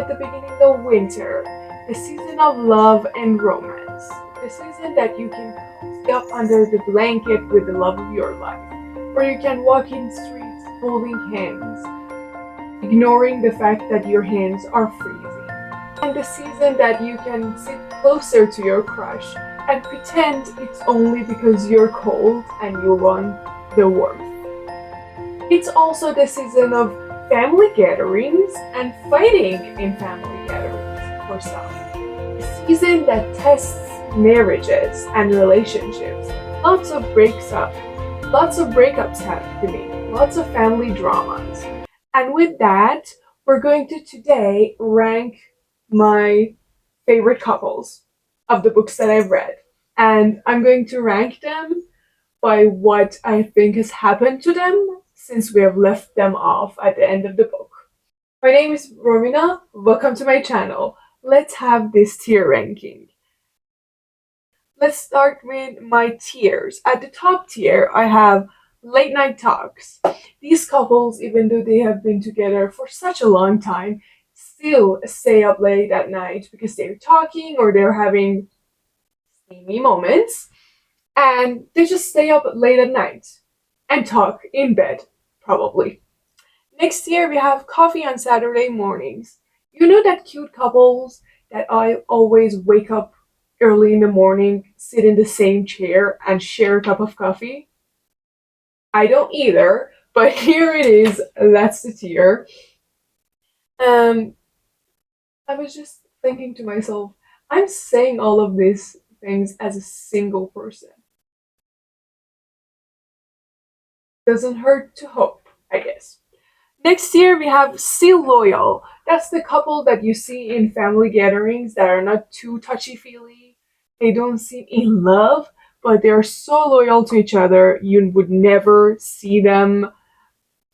at the beginning of winter, the season of love and romance, the season that you can cozy up under the blanket with the love of your life, where you can walk in streets holding hands, ignoring the fact that your hands are freezing, and the season that you can sit closer to your crush and pretend it's only because you're cold and you want the warmth. It's also the season of family gatherings and fighting in family gatherings for some. A season that tests marriages and relationships. Lots of breakups happening, lots of family dramas. And with that, we're going to today rank my favorite couples of the books that I've read. And I'm going to rank them by what I think has happened to them since we have left them off at the end of the book. My name is Romina. Welcome to my channel. Let's have this tier ranking. Let's start with my tiers. At the top tier, I have late night talks. These couples, even though they have been together for such a long time, still stay up late at night because they're talking or they're having steamy moments, and they just stay up late at night and talk in bed, probably. Next year, we have coffee on Saturday mornings. You know that cute couples that I always wake up early in the morning, sit in the same chair, and share a cup of coffee? I don't either, but here it is. That's the tier. Um, I was just thinking to myself, I'm saying all of these things as a single person. Doesn't hurt to hope, I guess. Next year we have Still Loyal. That's the couple that you see in family gatherings that are not too touchy-feely. They don't seem in love, but they're so loyal to each other, you would never see them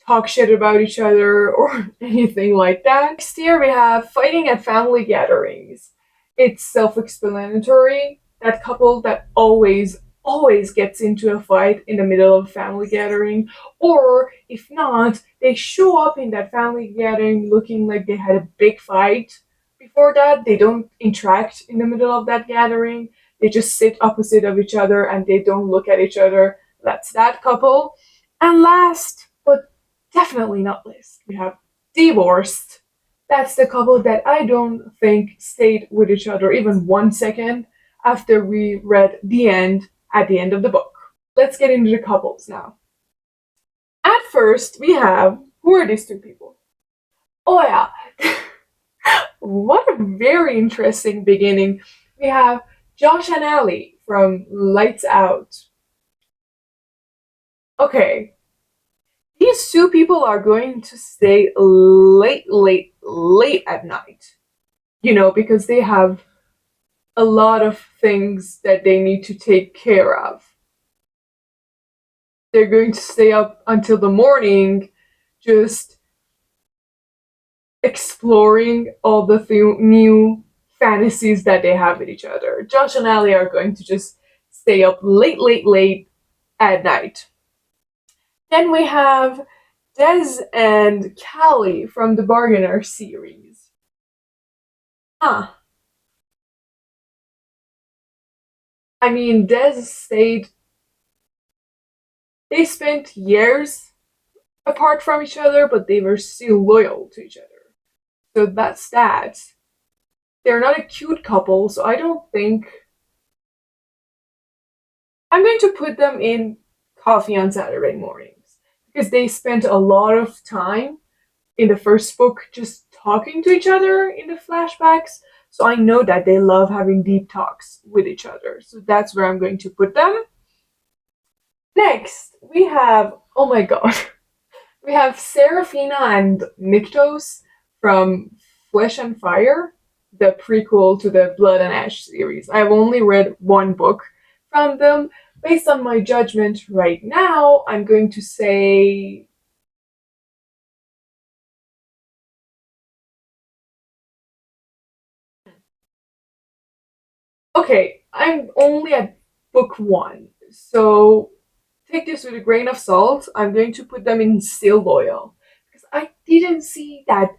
talk shit about each other or anything like that. Next year we have Fighting at Family Gatherings. It's self-explanatory. That couple that always gets into a fight in the middle of a family gathering, or if not, they show up in that family gathering looking like they had a big fight. Before that, they don't interact in the middle of that gathering. They just sit opposite of each other and they don't look at each other. That's that couple. And last, but definitely not least, we have Divorced. That's the couple that I don't think stayed with each other even 1 second after we read the end at the end of the book. Let's get into the couples now. At first, we have, who are these two people? Oh yeah, what a very interesting beginning. We have Josh and Allie from Lights Out. Okay, these two people are going to stay late at night. You know, because they have a lot of things that they need to take care of. They're going to stay up until the morning just exploring all the new fantasies that they have with each other. Josh and Allie are going to just stay up late at night. Then we have Des and Callie from the Bargainer series. Huh. I mean, they spent years apart from each other, but they were still loyal to each other. So that's that. They're not a cute couple, so I don't think I'm going to put them in Coffee on Saturday mornings because they spent a lot of time in the first book just talking to each other in the flashbacks. So I know that they love having deep talks with each other. So that's where I'm going to put them. Next, we have, oh my god, we have Serafina and Nyktos from Flesh and Fire, the prequel to the Blood and Ash series. I've only read one book from them. Based on my judgment right now, I'm going to say okay, I'm only at book one, so take this with a grain of salt. I'm going to put them in Still Loyal because I didn't see that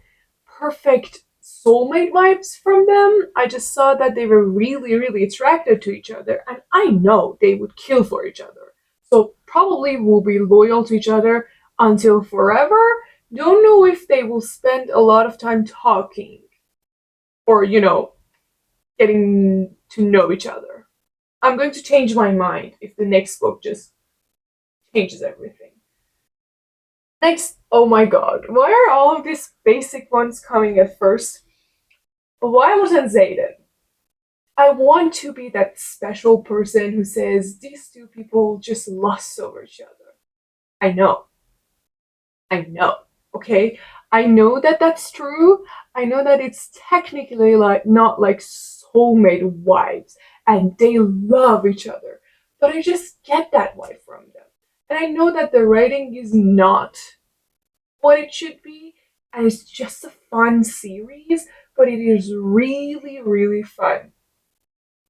perfect soulmate vibes from them. I just saw that they were really, really attracted to each other, and I know they would kill for each other. So probably will be loyal to each other until forever. Don't know if they will spend a lot of time talking or, getting to know each other. I'm going to change my mind if the next book just changes everything. Next, oh my god, why are all of these basic ones coming at first? Why wasn't Zayden? I want to be that special person who says these two people just lust over each other. I know. I know. Okay? I know that that's true. I know that it's technically like not like soulmate wives and they love each other. But I just get that vibe from them. And I know that the writing is not what it should be, and it's just a fun series, but it is really, really fun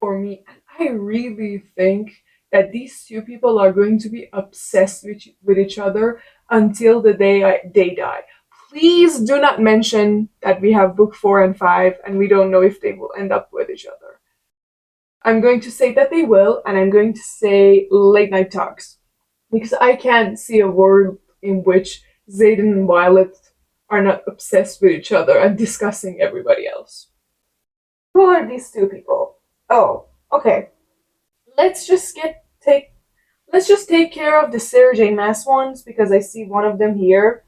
for me. And I really think that these two people are going to be obsessed with each other until the day they die. Please do not mention that we have book 4 and 5 and we don't know if they will end up with each other. I'm going to say that they will, and I'm going to say late night talks because I can't see a world in which Zayden and Violet are not obsessed with each other and discussing everybody else. Who are these two people? Oh, okay. Let's just get take let's just take care of the Sarah J. Maas ones because I see one of them here.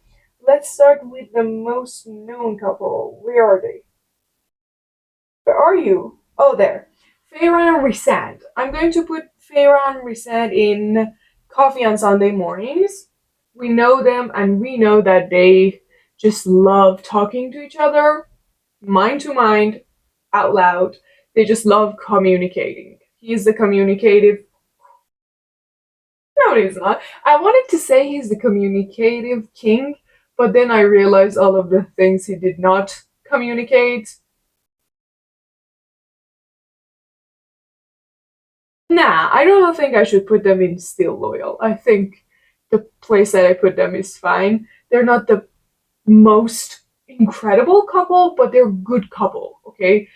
Let's start with the most known couple. Where are they? Where are you? Oh, there. Farah and Rysand. I'm going to put Farah and Rysand in Coffee on Sunday mornings. We know them and we know that they just love talking to each other, mind to mind, out loud. They just love communicating. He's the communicative. No, he's not. I wanted to say he's the communicative king, but then I realized all of the things he did not communicate. Nah, I don't think I should put them in Still Loyal. I think the place that I put them is fine. They're not the most incredible couple, but they're good couple, okay?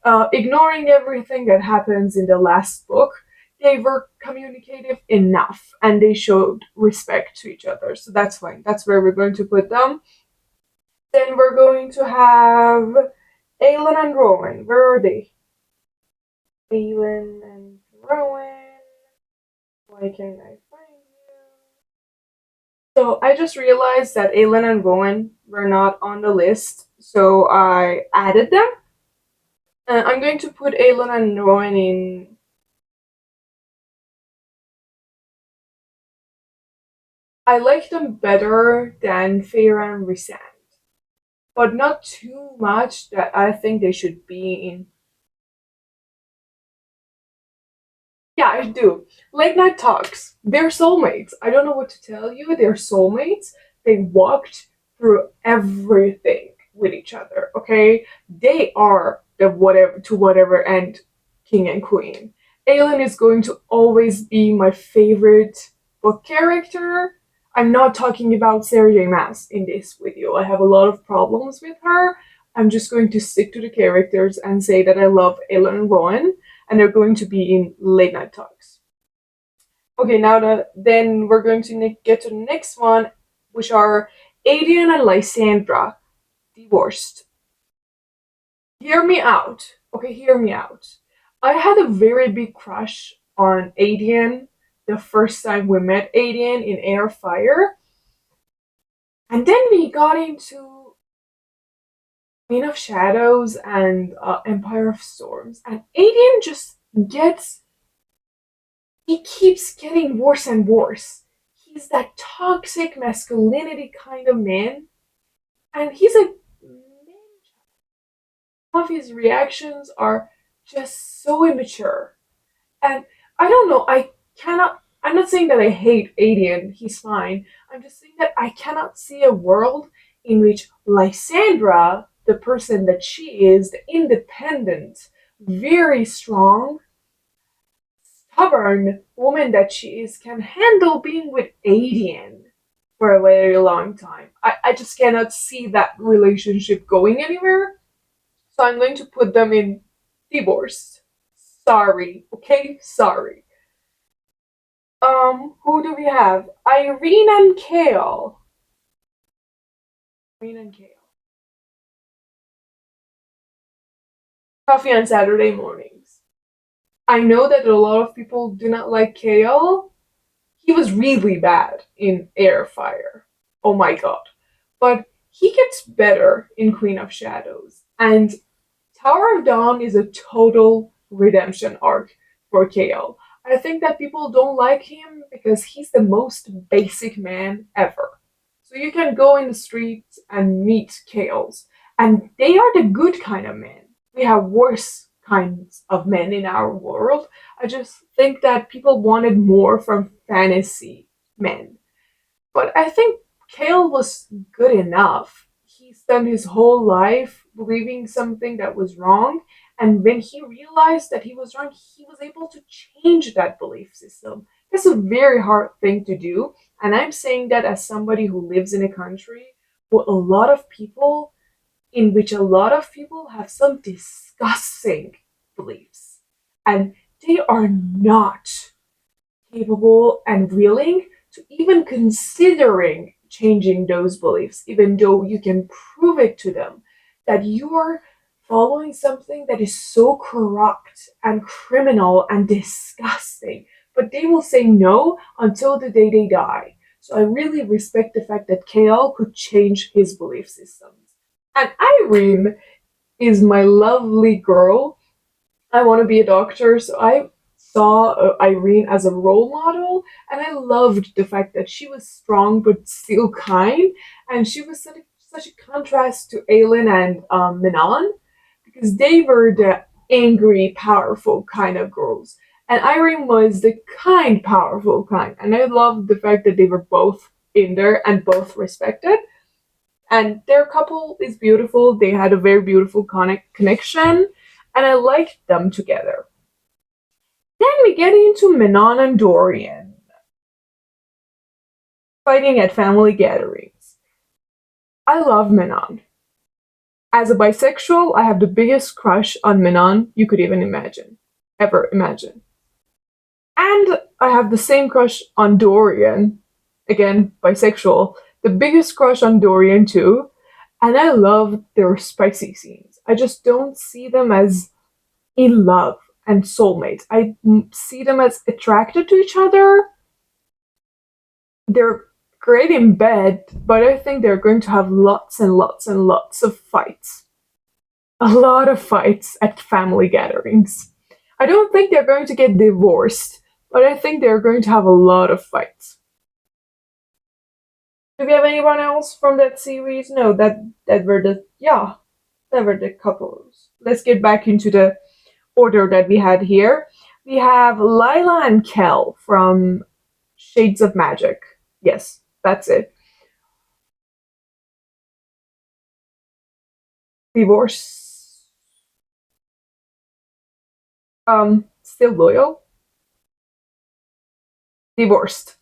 Ignoring everything that happens in the last book, they were communicative enough and they showed respect to each other. So that's fine. That's where we're going to put them. Then we're going to have Aelin and Rowan. Where are they? Aelin and Rowan. Why can't I find you? So I just realized that Aelin and Rowan were not on the list, so I added them. I'm going to put Aelin and Rowan in. I like them better than Feyre and Rysand, but not too much that I think they should be in. Yeah, I do. Late night talks. They're soulmates. I don't know what to tell you. They're soulmates. They walked through everything with each other. Okay, they are the whatever to whatever end king and queen. Aelin is going to always be my favorite book character. I'm not talking about Sarah J. Maas in this video. I have a lot of problems with her. I'm just going to stick to the characters and say that I love Aelin and Rowan, and they're going to be in late night talks. Okay, then we're going to get to the next one, which are Adrian and Lysandra divorced. Hear me out. Okay, hear me out. I had a very big crush on Adrian the first time we met Adrian in Air Fire, and then we got into Queen of Shadows and Empire of Storms, and Adrian just gets he keeps getting worse and worse. He's that toxic masculinity kind of man, and he's a ninja. Some of his reactions are just so immature. And I don't know, I'm not saying that I hate Aiden, he's fine. I'm just saying that I cannot see a world in which Lysandra, the person that she is, the independent, very strong, stubborn woman that she is, can handle being with Aiden for a very long time. I just cannot see that relationship going anywhere. So I'm going to put them in divorced. Sorry, okay? Sorry. Who do we have? Irene and Kale. Irene and Kale. Coffee on Saturday mornings. I know that a lot of people do not like Kale. He was really bad in Air Fire. Oh my god. But he gets better in Queen of Shadows. And Tower of Dawn is a total redemption arc for Kale. I think that people don't like him because he's the most basic man ever. So you can go in the streets and meet Kales, and they are the good kind of men. We have worse kinds of men in our world. I just think that people wanted more from fantasy men. But I think Kale was good enough. He spent his whole life believing something that was wrong, and when he realized that he was wrong, he was able to change that belief system. That's a very hard thing to do, and I'm saying that as somebody who lives in a country where a lot of people, in which a lot of people have some disgusting beliefs, and they are not capable and willing to even considering changing those beliefs, even though you can prove it to them that you're following something that is so corrupt and criminal and disgusting. But they will say no until the day they die. So I really respect the fact that KL could change his belief systems. And Irene is my lovely girl. I want to be a doctor, so I saw Irene as a role model, and I loved the fact that she was strong but still kind, and she was such a contrast to Aelin and Minon, because they were the angry, powerful kind of girls, and Irene was the kind, powerful kind, and I loved the fact that they were both in there and both respected. And their couple is beautiful. They had a very beautiful connection, and I liked them together. Then we get into Menon and Dorian fighting at family gatherings. I love Menon. As a bisexual, I have the biggest crush on Menon you could even imagine. Ever imagine. And I have the same crush on Dorian. Again, bisexual. The biggest crush on Dorian too. And I love their spicy scenes. I just don't see them as in love and soulmates. I see them as attracted to each other. They're great in bed, but I think they're going to have lots and lots and lots of fights. A lot of fights at family gatherings. I don't think they're going to get divorced, but I think they're going to have a lot of fights. Do we have anyone else from that series? No, that were the yeah, that were the couples. Let's get back into the order that we had here. We have Lila and Kel from Shades of Magic. Yes, that's it. Divorce. Still loyal. Divorced.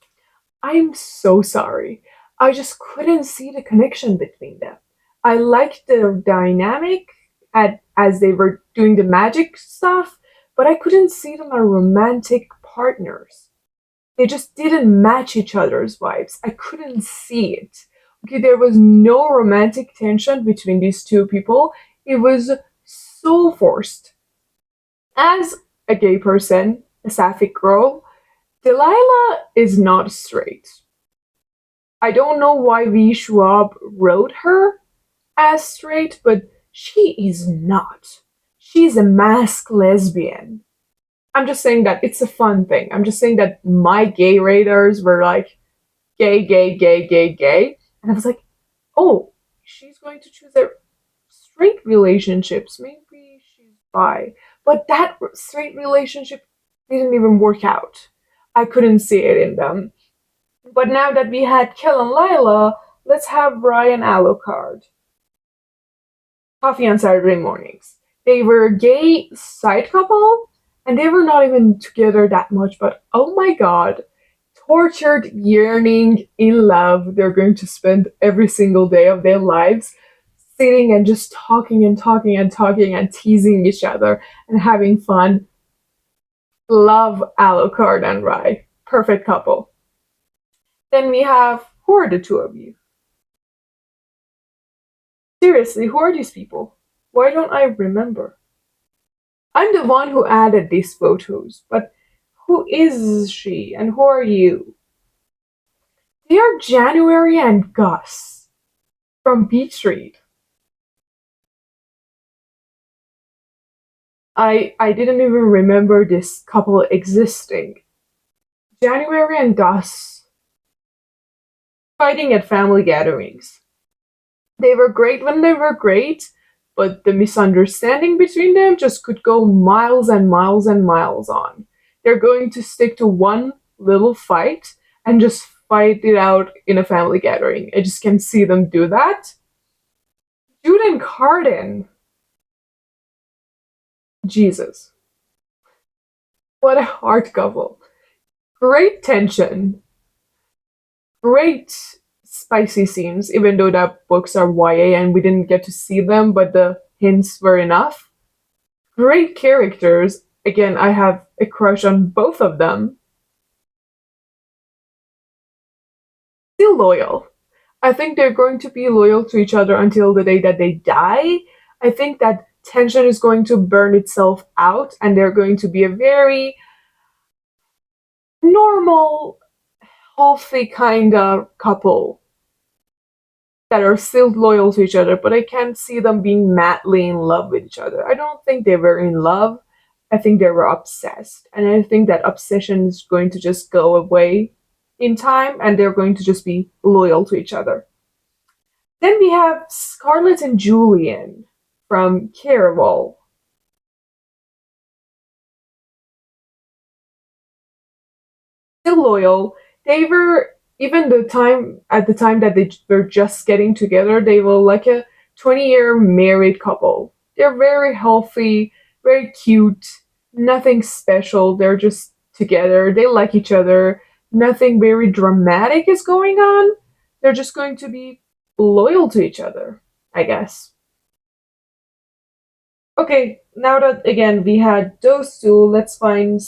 I'm so sorry. I just couldn't see the connection between them. I liked their dynamic as they were doing the magic stuff, but I couldn't see them as romantic partners. They just didn't match each other's vibes. I couldn't see it. Okay, there was no romantic tension between these two people. It was so forced. As a gay person, a sapphic girl, Delilah is not straight. I don't know why V. Schwab wrote her as straight, but she is not. She's a masked lesbian. I'm just saying that it's a fun thing. I'm just saying that my gay radars were like, gay, gay, gay, gay, gay. And I was like, oh, she's going to choose a straight relationships. Maybe she's bi. But that straight relationship didn't even work out. I couldn't see it in them. But now that we had Kel and Lila, let's have Ryan Alucard. Coffee on Saturday mornings. They were a gay side couple, and they were not even together that much, but oh my god, tortured, yearning, in love, they're going to spend every single day of their lives sitting and just talking and talking and talking and teasing each other and having fun. Love Alucard and Rye. Perfect couple. Then we have, who are the two of you? Seriously, who are these people? Why don't I remember? I'm the one who added these photos, but who is she and who are you? They are January and Gus from Beach Read. I didn't even remember this couple existing. January and Gus fighting at family gatherings. They were great when they were great, but the misunderstanding between them just could go miles and miles and miles on. They're going to stick to one little fight and just fight it out in a family gathering. I just can see them do that. Jude and Carden. Jesus. What a hard couple. Great tension. Great spicy scenes, even though that books are YA and we didn't get to see them, but the hints were enough. Great characters. Again, I have a crush on both of them. Still loyal. I think they're going to be loyal to each other until the day that they die. I think that tension is going to burn itself out and they're going to be a very normal, healthy kind of couple that are still loyal to each other, but I can't see them being madly in love with each other. I don't think they were in love. I think they were obsessed. And I think that obsession is going to just go away in time and they're going to just be loyal to each other. Then we have Scarlett and Julian from Caraval. Still loyal. They were, even the time at the time that they were just getting together, they were like a 20-year married couple. They're very healthy, very cute, nothing special. They're just together. They like each other. Nothing very dramatic is going on. They're just going to be loyal to each other, I guess. Okay, now that again we had those two, let's find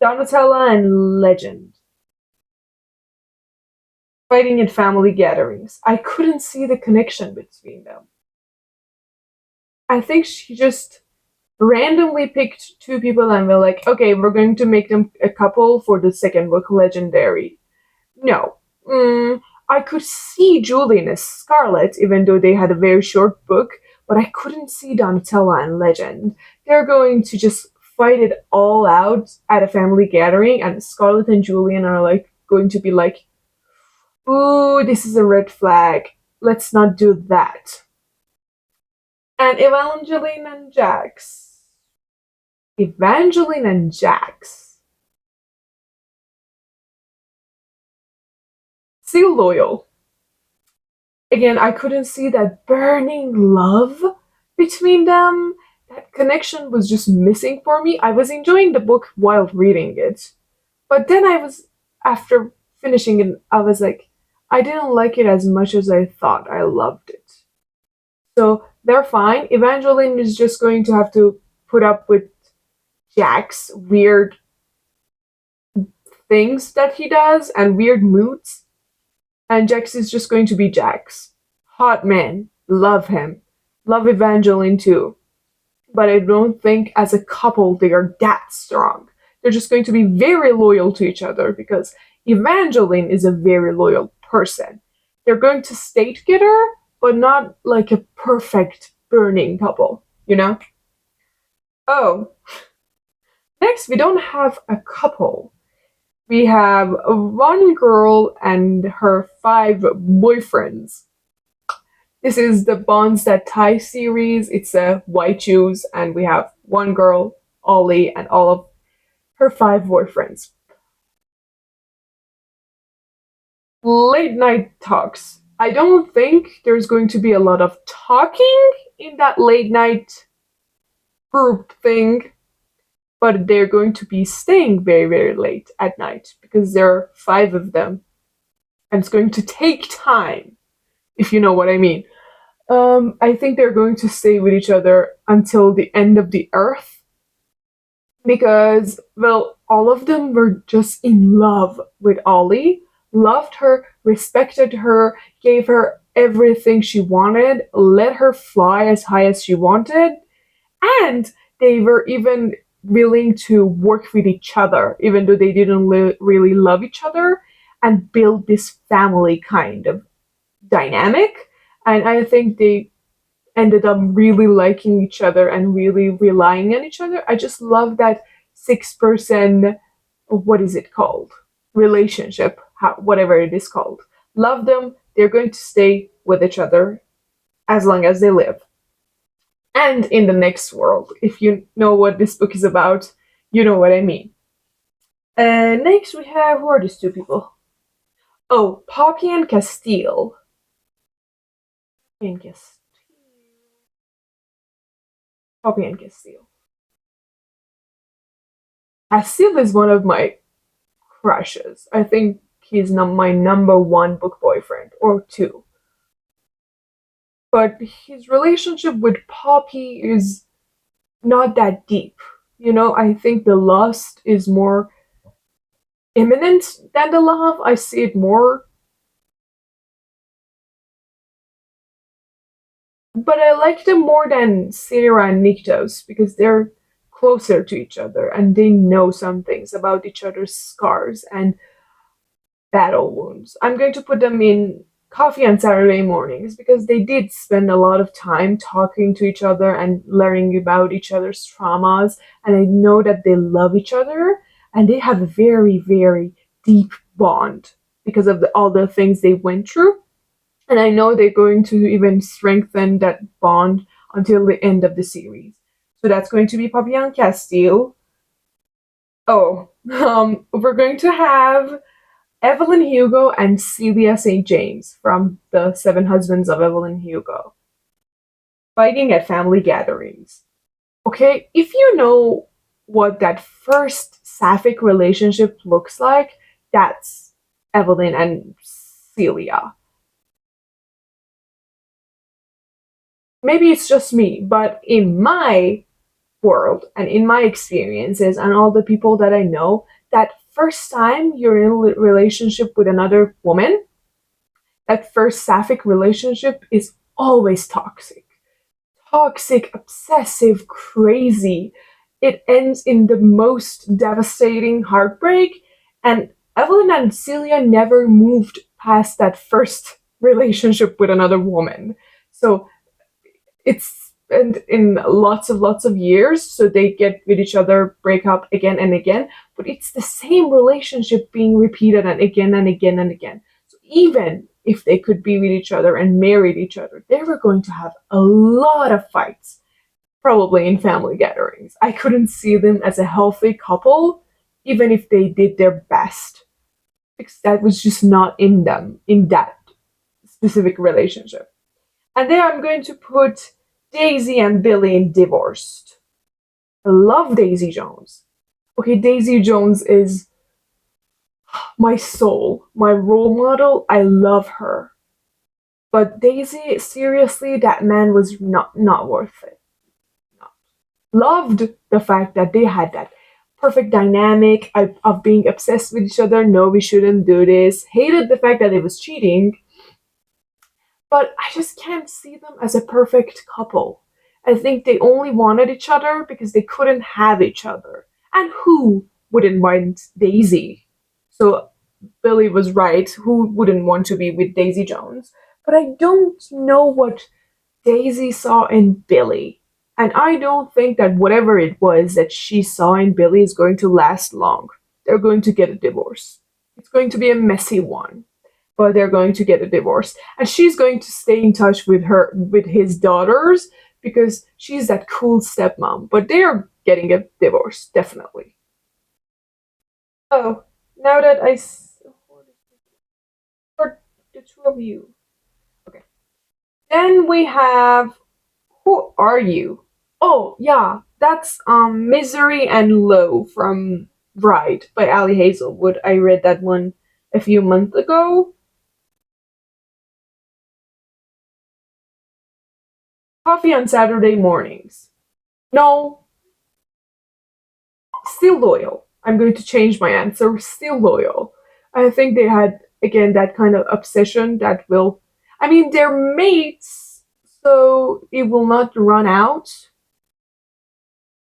Donatella and Legend fighting at family gatherings. I couldn't see the connection between them. I think she just randomly picked two people and we're like, okay, we're going to make them a couple for the second book, Legendary. No. I could see Julian as Scarlet, even though they had a very short book, but I couldn't see Donatella and Legend. They're going to just fight it all out at a family gathering, and Scarlet and Julian are like going to be like, ooh, this is a red flag. Let's not do that. And Evangeline and Jax. Evangeline and Jax. Still loyal. Again, I couldn't see that burning love between them. That connection was just missing for me. I was enjoying the book while reading it. But then after finishing it, I was like, I didn't like it as much as I thought I loved it. So they're fine. Evangeline is just going to have to put up with Jack's weird things that he does and weird moods. And Jax is just going to be Jax. Hot man. Love him. Love Evangeline too. But I don't think as a couple they are that strong. They're just going to be very loyal to each other because Evangeline is a very loyal person. They're going to stay together, but not like a perfect burning couple, you know? Oh, next we don't have a couple. We have one girl and her 5 boyfriends. This is the Bonds That Tie series. It's a white Jews, and we have one girl, Ollie, and all of her 5 boyfriends. Late night talks. I don't think there's going to be a lot of talking in that late night group thing, but they're going to be staying very, very late at night because there are 5 of them, and it's going to take time, if you know what I mean. I think they're going to stay with each other until the end of the earth because, well, all of them were just in love with Ollie, loved her, respected her, gave her everything she wanted, let her fly as high as she wanted, and they were even willing to work with each other, even though they didn't really love each other, and build this family kind of dynamic. And I think they ended up really liking each other and really relying on each other. I just love that 6 person, what is it called? Relationship, whatever it is called. Love them. They're going to stay with each other as long as they live. And in the next world, if you know what this book is about, you know what I mean. Next, we have who are these two people? Oh, Poppy and Castile. And Castile. Poppy and Castile. Castile is one of my crushes. I think he's my number one book boyfriend, or two. But his relationship with Poppy is not that deep. You know, I think the lust is more imminent than the love. I see it more. But I like them more than Sarah and Niktos because they're closer to each other and they know some things about each other's scars and battle wounds. I'm going to put them in Coffee on Saturday Mornings because they did spend a lot of time talking to each other and learning about each other's traumas. And I know that they love each other and they have a very, very deep bond because of all the things they went through. And I know they're going to even strengthen that bond until the end of the series. So that's going to be Papillon Castile. Oh, we're going to have Evelyn Hugo and Celia St. James from The Seven Husbands of Evelyn Hugo fighting at family gatherings. Okay, if you know what that first sapphic relationship looks like, that's Evelyn and Celia. Maybe it's just me, but in my world and in my experiences and all the people that I know, that first time you're in a relationship with another woman, that first sapphic relationship is always toxic. Toxic, obsessive, crazy. It ends in the most devastating heartbreak, and Evelyn and Celia never moved past that first relationship with another woman. So it's and in lots of years, so they get with each other, break up again and again, but it's the same relationship being repeated and again and again and again. So even if they could be with each other and married each other, they were going to have a lot of fights, probably in family gatherings. I couldn't see them as a healthy couple, even if they did their best, because that was just not in them in that specific relationship. And there I'm going to put Daisy and Billy in Divorced. I love Daisy Jones. Okay, Daisy Jones is my soul, my role model. I love her. But Daisy, seriously, that man was not worth it. No. Loved the fact that they had that perfect dynamic of being obsessed with each other. No, we shouldn't do this. Hated the fact that it was cheating. But I just can't see them as a perfect couple. I think they only wanted each other because they couldn't have each other. And who wouldn't want Daisy? So Billy was right. Who wouldn't want to be with Daisy Jones? But I don't know what Daisy saw in Billy. And I don't think that whatever it was that she saw in Billy is going to last long. They're going to get a divorce. It's going to be a messy one, but they're going to get a divorce. And she's going to stay in touch with his daughters because she's that cool stepmom. But they're getting a divorce, definitely. Oh, now that for the two of you. Okay. Then we have Who Are You? Oh yeah, that's Misery and Low from Bride by Ali Hazelwood. I read that one a few months ago. Coffee on Saturday mornings. No, still loyal. I'm going to change my answer. Still loyal. I think they had, again, that kind of obsession that will. I mean, they're mates, so it will not run out.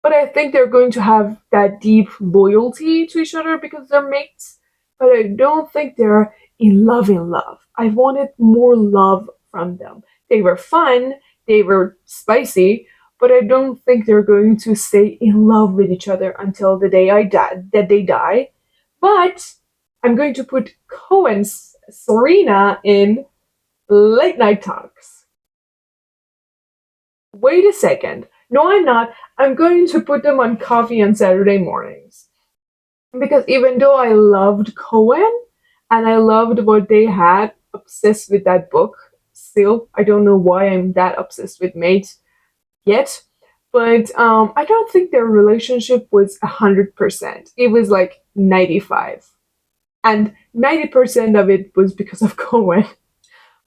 But I think they're going to have that deep loyalty to each other because they're mates. But I don't think they're in love in love. I wanted more love from them. They were fun, they were spicy, but I don't think they're going to stay in love with each other until the day I die that they die. But I'm going to put Cohen's Serena in late night talks. Wait a second. No, I'm not. I'm going to put them on coffee on Saturday mornings. Because even though I loved Cohen and I loved what they had, obsessed with that book, still, I don't know why I'm that obsessed with Mate yet. But I don't think their relationship was 100%. It was like 95. And 90% of it was because of Cohen.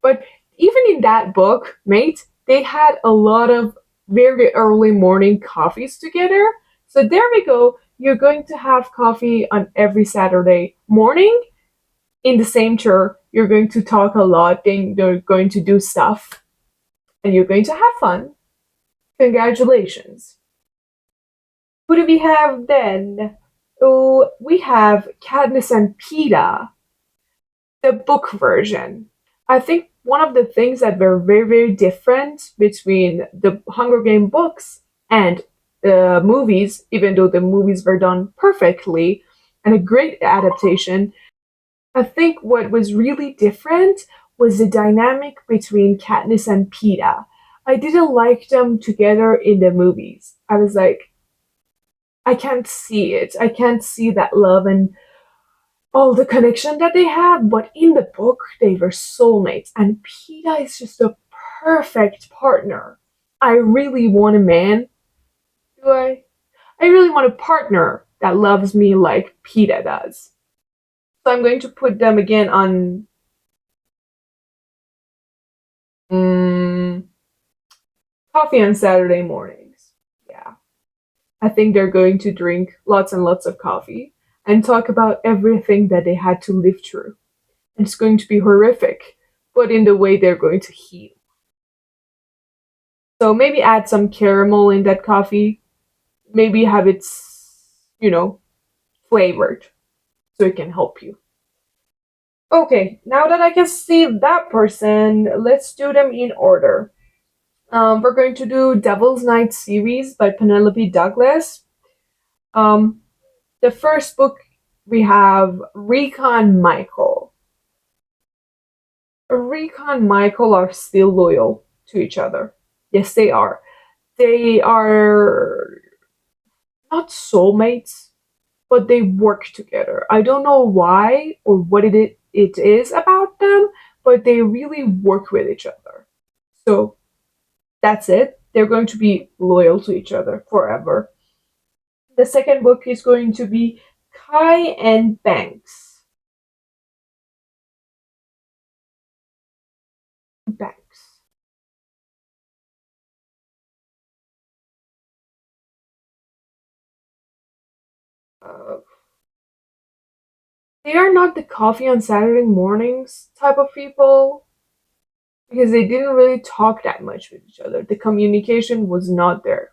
But even in that book, Mate, they had a lot of very early morning coffees together. So there we go. You're going to have coffee on every Saturday morning in the same chair. You're going to talk a lot, then you're going to do stuff, and you're going to have fun. Congratulations. Who do we have then? Oh, we have Katniss and Peeta, the book version. I think one of the things that were very, very different between the Hunger Game books and the movies, even though the movies were done perfectly and a great adaptation, I think what was really different was the dynamic between Katniss and Peeta. I didn't like them together in the movies. I was like, I can't see it. I can't see that love and all the connection that they had, but in the book, they were soulmates, and Peeta is just a perfect partner. I really want a man. Do I? I really want a partner that loves me like Peeta does. So I'm going to put them again on mm, coffee on Saturday mornings. Yeah. I think they're going to drink lots and lots of coffee and talk about everything that they had to live through. And it's going to be horrific, but in the way they're going to heal. So maybe add some caramel in that coffee. Maybe have it, flavored so it can help you. Okay, now that I can see that person, let's do them in order. We're going to do Devil's Night series by Penelope Douglas. Um, the first book we have Recon Michael. Recon Michael are still loyal to each other. Yes, they are. They are not soulmates, but they work together. I don't know why or what it is about them, but they really work with each other. So that's it. They're going to be loyal to each other forever. The second book is going to be Kai and Banks. Banks. Uh, they are not the coffee on Saturday mornings type of people because they didn't really talk that much with each other. The communication was not there.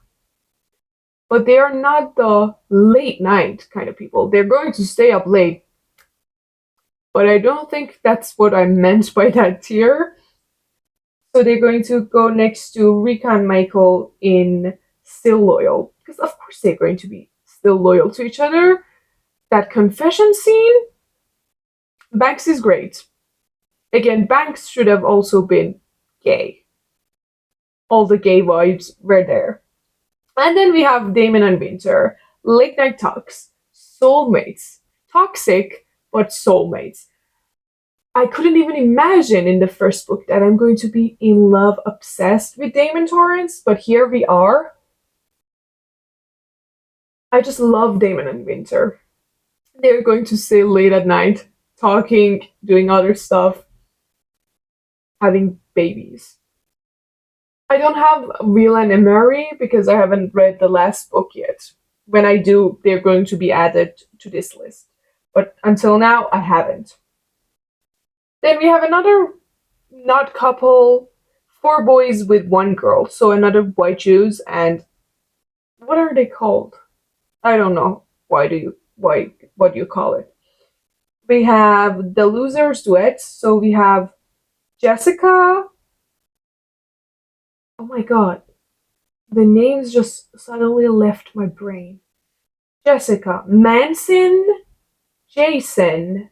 But they are not the late night kind of people. They're going to stay up late, but I don't think that's what I meant by that tier. So they're going to go next to Rika and Michael in Still Loyal, because of course they're going to be still loyal to each other. That confession scene, Banks is great. Again, Banks should have also been gay. All the gay vibes were there. And then we have Damon and Winter, Late Night Talks, Soulmates, Toxic, but Soulmates. I couldn't even imagine in the first book that I'm going to be in love, obsessed with Damon Torrance, but here we are. I just love Damon and Winter. They're going to stay late at night, talking, doing other stuff, having babies. I don't have Whelan and Mary because I haven't read the last book yet. When I do, they're going to be added to this list. But until now, I haven't. Then we have another not couple, four boys with one girl. So another white Jews and what are they called? I don't know. Why what do you call it? We have the losers duets. So we have Jessica. Oh my god, the names just suddenly left my brain. Jessica, Manson, Jason,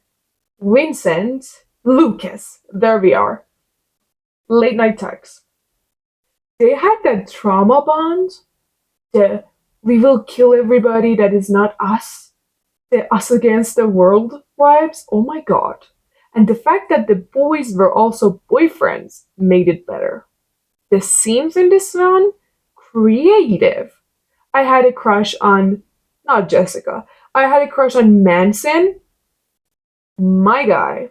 Vincent, Lucas. There we are. Late night talks. They had that trauma bond. The we will kill everybody that is not us. The us against the world vibes. Oh my god. And the fact that the boys were also boyfriends made it better. The scenes in this one, creative. I had a crush on, not Jessica, I had a crush on Manson, my guy.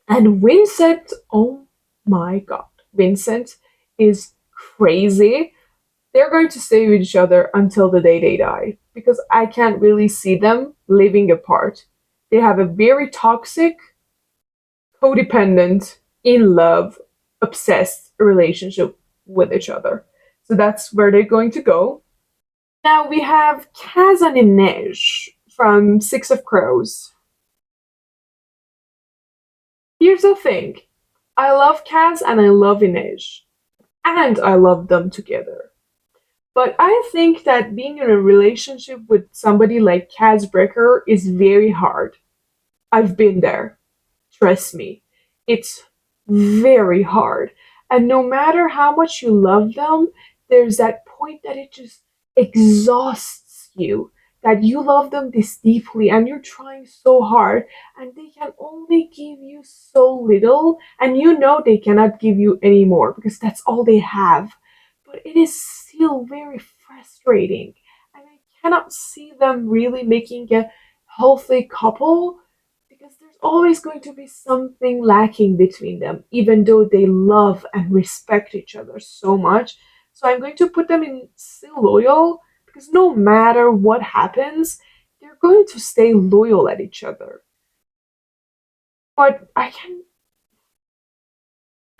And Vincent, oh my god. Vincent is crazy. They're going to stay with each other until the day they die because I can't really see them living apart. They have a very toxic, codependent, in love, obsessed relationship with each other. So that's where they're going to go. Now we have Kaz and Inej from Six of Crows. Here's the thing. I love Kaz and I love Inej. And I love them together. But I think that being in a relationship with somebody like Kaz Brecker is very hard. I've been there. Trust me. It's very hard. And no matter how much you love them, there's that point that it just exhausts you. That you love them this deeply and you're trying so hard, and they can only give you so little, and you know they cannot give you any more because that's all they have. But it is still very frustrating, and I cannot see them really making a healthy couple because there's always going to be something lacking between them, even though they love and respect each other so much. So I'm going to put them in still loyal because no matter what happens, they're going to stay loyal at each other. But I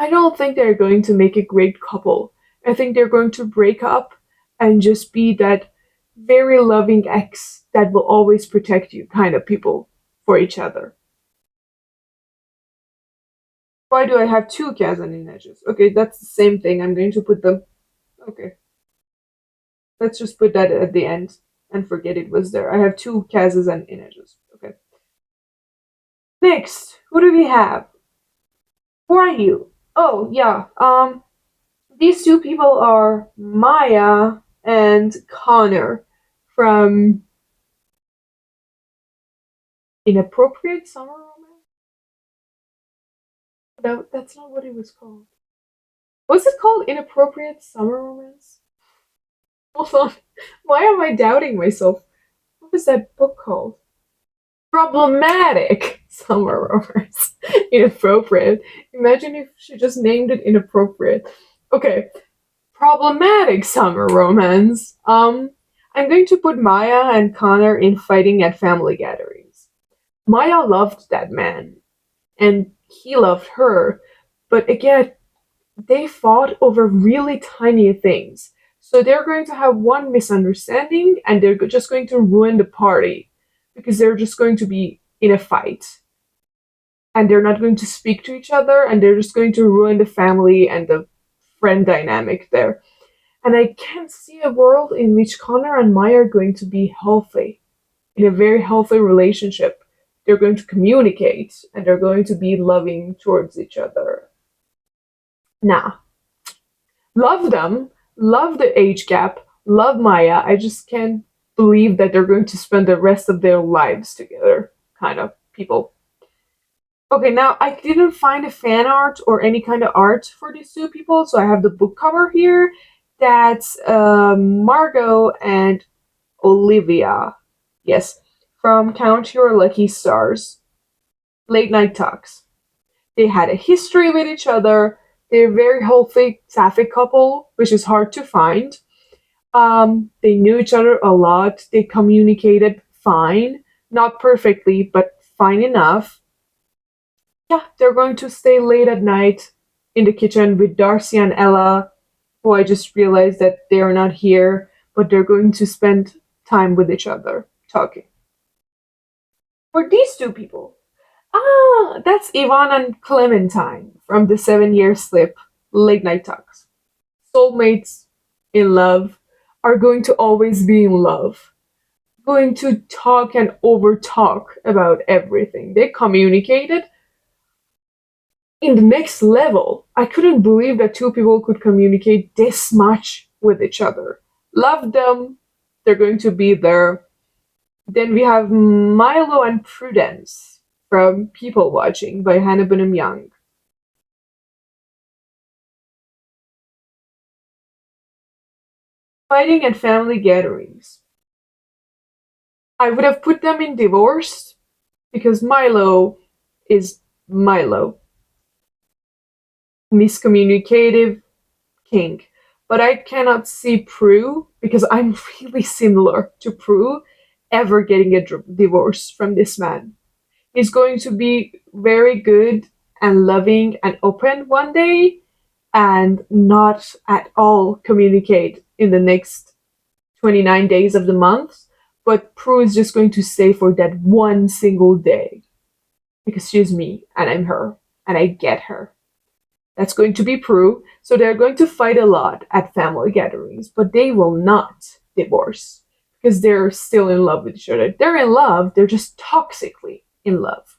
don't think they're going to make a great couple. I think they're going to break up and just be that very loving ex that will always protect you kind of people for each other. Why do I have two Kazanin edges? Okay, that's the same thing. I'm going to put them. Okay, let's just put that at the end and forget it was there. I have two Kazas and in edges. Okay. Next, who do we have? Who are you? Oh yeah. These two people are Maya and Connor from Inappropriate Summer Romance. That's not what it was called. Was it called Inappropriate Summer Romance? Hold on. Why am I doubting myself? What was that book called? Problematic summer romance. Inappropriate. Imagine if she just named it inappropriate. Okay. Problematic summer romance. I'm going to put Maya and Connor in fighting at family gatherings. Maya loved that man, and he loved her, but again, they fought over really tiny things. So they're going to have one misunderstanding and they're just going to ruin the party because they're just going to be in a fight and they're not going to speak to each other and they're just going to ruin the family and the friend dynamic there. And I can't see a world in which Connor and Maya are going to be healthy, in a very healthy relationship. They're going to communicate and they're going to be loving towards each other. Nah, love them, love the age gap, love Maya. I just can't believe that they're going to spend the rest of their lives together, kind of people. Okay, now I didn't find a fan art or any kind of art for these two people, so I have the book cover here. That's Margot and Olivia. Yes, from Count Your Lucky Stars. Late Night Talks. They had a history with each other, They're a very healthy sapphic couple, which is hard to find. They knew each other a lot. They communicated fine, not perfectly, but fine enough. Yeah, they're going to stay late at night in the kitchen with Darcy and Ella, who I just realized that they are not here, but they're going to spend time with each other talking. For these two people, that's Ivan and Clementine from the 7 Year Slip late night talks. Soulmates in love are going to always be in love, going to talk and over talk about everything. They communicated in the next level. I couldn't believe that two people could communicate this much with each other. Love them. They're going to be there. Then we have Milo and Prudence from People Watching by Hannah Bonham Young. Fighting at family gatherings. I would have put them in divorce because Milo is Milo. Miscommunicative king. But I cannot see Prue, because I'm really similar to Prue, ever getting a divorce from this man. He's going to be very good and loving and open one day and not at all communicate in the next 29 days of the month. But Prue is just going to stay for that one single day because she's me and I'm her and I get her. That's going to be Prue. So they're going to fight a lot at family gatherings, but they will not divorce because they're still in love with each other. They're in love, they're just toxically in love.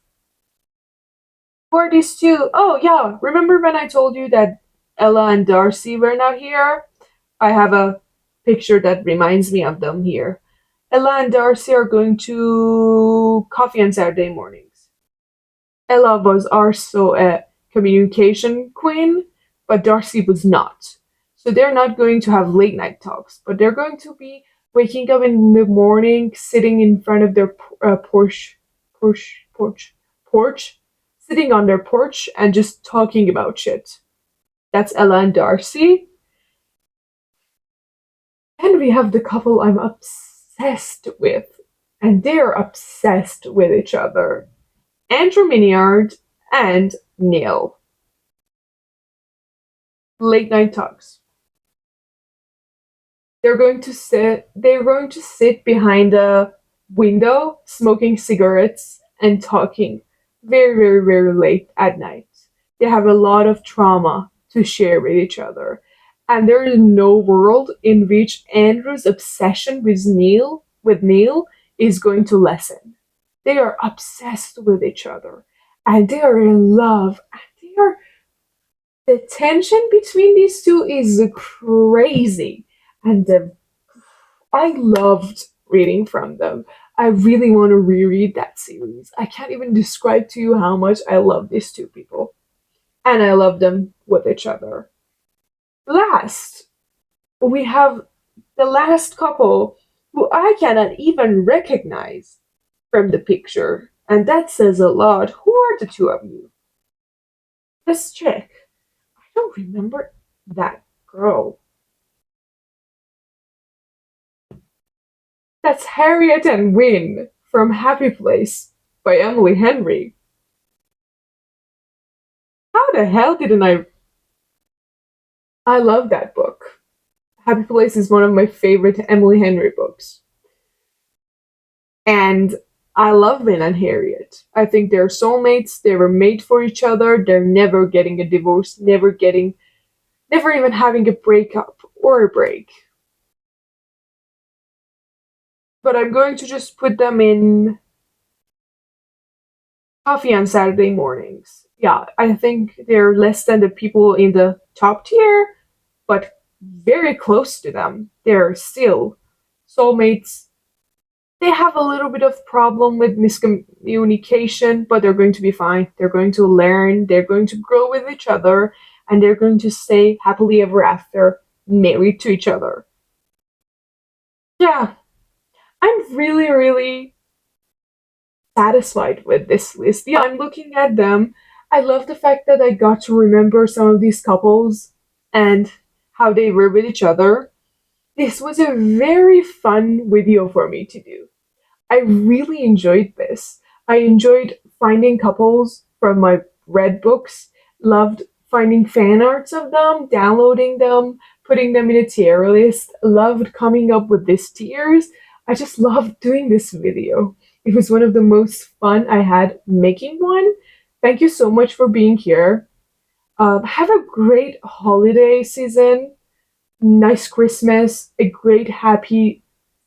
Who are these two? Oh, yeah. Remember when I told you that Ella and Darcy were not here? I have a picture that reminds me of them here. Ella and Darcy are going to coffee on Saturday mornings. Ella was also a communication queen, but Darcy was not. So they're not going to have late night talks, but they're going to be waking up in the morning, sitting in front of their porch, sitting on their porch and just talking about shit. That's Ella and Darcy. And we have the couple I'm obsessed with, and they're obsessed with each other. Andrew Miniard and Neil. Late night talks. They're going to sit behind a window smoking cigarettes and talking very, very, very late at night. They have a lot of trauma to share with each other. And there is no world in which Andrew's obsession with Neil is going to lessen. They are obsessed with each other and they are in love and the tension between these two is crazy. And I loved reading from them. I really want to reread that series. I can't even describe to you how much I love these two people. And I love them with each other. Last, we have the last couple who I cannot even recognize from the picture. And that says a lot. Who are the two of you? Let's check. I don't remember that girl. That's Harriet and Win from Happy Place by Emily Henry. How the hell didn't I love that book. Happy Place is one of my favorite Emily Henry books. And I love Win and Harriet. I think they're soulmates. They were made for each other. They're never getting a divorce, never even having a breakup or a break. But I'm going to just put them in coffee on Saturday mornings. Yeah, I think they're less than the people in the top tier, but very close to them. They're still soulmates. They have a little bit of problem with miscommunication, but they're going to be fine. They're going to learn, they're going to grow with each other, and they're going to stay happily ever after, married to each other. Yeah, I'm really, really satisfied with this list. Yeah, I'm looking at them. I love the fact that I got to remember some of these couples and how they were with each other. This was a very fun video for me to do. I really enjoyed this. I enjoyed finding couples from my read books, loved finding fan arts of them, downloading them, putting them in a tier list, loved coming up with these tiers. I just loved doing this video. It was one of the most fun I had making one. Thank you so much for being here. Have a great holiday season, nice Christmas, a great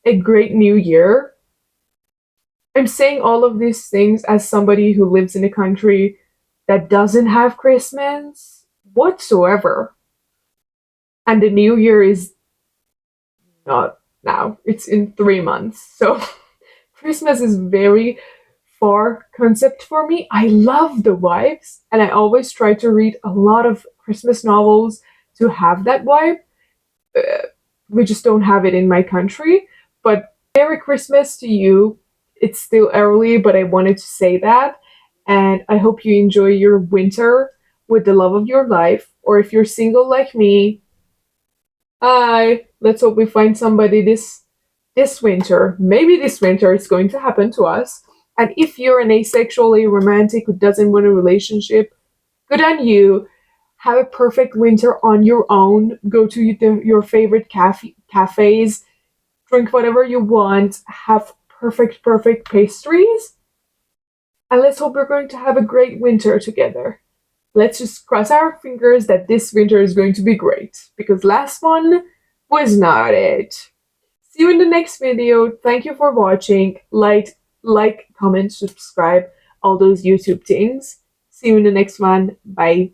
new year. I'm saying all of these things as somebody who lives in a country that doesn't have Christmas whatsoever. And the new year is not now, it's in 3 months. So Christmas is very far concept for me. I love the vibes, and I always try to read a lot of Christmas novels to have that vibe. We just don't have it in my country. But Merry Christmas to you. It's still early, but I wanted to say that. And I hope you enjoy your winter with the love of your life. Or if you're single like me, hi. Let's hope we find somebody this winter. Maybe this winter it's going to happen to us. And if you're an asexually romantic who doesn't want a relationship, good on you. Have a perfect winter on your own. Go to your favorite cafes, drink whatever you want, have perfect pastries, and let's hope we're going to have a great winter together. Let's just cross our fingers that this winter is going to be great, because last one was not it. See you in the next video. Thank you for watching. Comment, subscribe, all those YouTube things. See you in the next one. Bye.